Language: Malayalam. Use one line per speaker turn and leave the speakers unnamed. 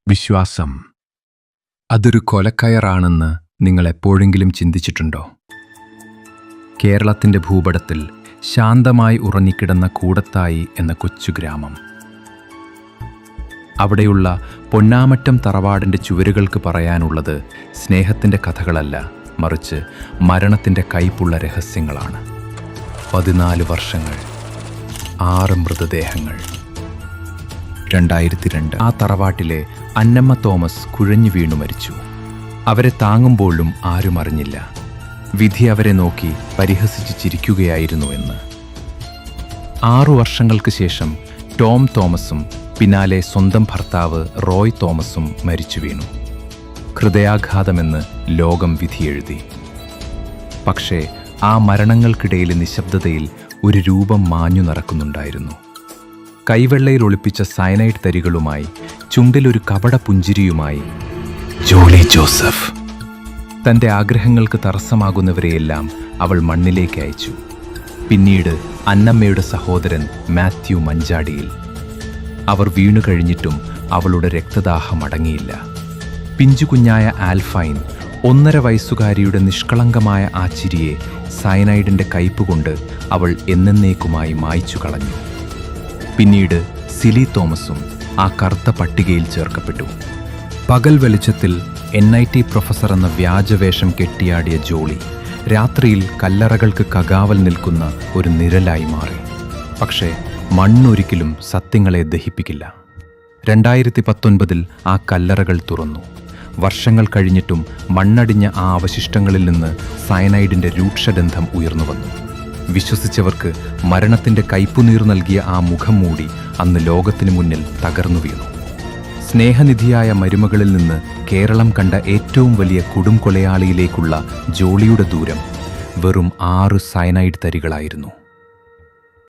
വിശ്വാസം അതൊരു കൊലക്കയറാണെന്ന് നിങ്ങൾ എപ്പോഴെങ്കിലും ചിന്തിച്ചിട്ടുണ്ടോ? കേരളത്തിൻ്റെ ഭൂപടത്തിൽ ശാന്തമായി ഉറങ്ങിക്കിടന്ന കൂടത്തായി എന്ന കൊച്ചു ഗ്രാമം. അവിടെയുള്ള പൊന്നാമറ്റം തറവാടിൻ്റെ ചുവരുകൾക്ക് പറയാനുള്ളത് സ്നേഹത്തിൻ്റെ കഥകളല്ല, മറിച്ച് മരണത്തിൻ്റെ കയ്പുള്ള രഹസ്യങ്ങളാണ്. 14 വർഷങ്ങൾ, 6 മൃതദേഹങ്ങൾ. 2002 ആ തറവാട്ടിലെ അന്നമ്മ തോമസ് കുഴഞ്ഞു വീണു മരിച്ചു. അവരെ താങ്ങുമ്പോഴും ആരും അറിഞ്ഞില്ല വിധി അവരെ നോക്കി പരിഹസിച്ച് ചിരിക്കുകയായിരുന്നു എന്ന്. 6 വർഷങ്ങൾക്ക് ശേഷം ടോം തോമസും പിന്നാലെ സ്വന്തം ഭർത്താവ് റോയ് തോമസും മരിച്ചു വീണു. ഹൃദയാഘാതമെന്ന് ലോകം വിധിയെഴുതി. പക്ഷേ ആ മരണങ്ങൾക്കിടയിലെ നിശബ്ദതയിൽ ഒരു രൂപം മാഞ്ഞു നടക്കുന്നുണ്ടായിരുന്നു. കൈവെള്ളയിൽ ഒളിപ്പിച്ച സയനൈഡ് തരികളുമായി, ചുണ്ടിലൊരു കപട പുഞ്ചിരിയുമായി ജോളി ജോസഫ്. തൻ്റെ ആഗ്രഹങ്ങൾക്ക് തടസ്സമാകുന്നവരെയെല്ലാം അവൾ മണ്ണിലേക്ക് അയച്ചു. പിന്നീട് അന്നമ്മയുടെ സഹോദരൻ മാത്യു മഞ്ചാടിയിൽ. അവർ വീണു കഴിഞ്ഞിട്ടും അവളുടെ രക്തദാഹം അടങ്ങിയില്ല. പിഞ്ചുകുഞ്ഞായ ആൽഫൈൻ, 1.5 വയസ്സുകാരിയുടെ നിഷ്കളങ്കമായ ആ ചിരിയെ സയനൈഡിൻ്റെ കയ്പുകൊണ്ട് അവൾ എന്നേക്കുമായി മായ്ച്ചു കളഞ്ഞു. പിന്നീട് സിലി തോമസും ആ കറുത്ത പട്ടികയിൽ ചേർക്കപ്പെട്ടു. പകൽ വെളിച്ചത്തിൽ NIT പ്രൊഫസർ എന്ന വ്യാജവേഷം കെട്ടിയാടിയ ജോളി രാത്രിയിൽ കല്ലറകൾക്ക് കകാവൽ നിൽക്കുന്ന ഒരു നിഴലായി മാറി. പക്ഷേ മണ്ണൊരിക്കലും സത്യങ്ങളെ ദഹിപ്പിക്കില്ല. 2019 ആ കല്ലറകൾ തുറന്നു. വർഷങ്ങൾ കഴിഞ്ഞിട്ടും മണ്ണടിഞ്ഞ ആ അവശിഷ്ടങ്ങളിൽ നിന്ന് സയനൈഡിൻ്റെ രൂക്ഷഗന്ധം ഉയർന്നു വന്നു. വിശ്വസിച്ചവർക്ക് മരണത്തിൻ്റെ കയ്പുനീർ നൽകിയ ആ മുഖം മൂടി അന്ന് ലോകത്തിനു മുന്നിൽ തകർന്നു വീണു. സ്നേഹനിധിയായ മരുമകളിൽ നിന്ന് കേരളം കണ്ട ഏറ്റവും വലിയ കൊടുംകൊലയാളിയിലേക്കുള്ള ജോളിയുടെ ദൂരം വെറും 6 സയനൈഡ് തരികളായിരുന്നു.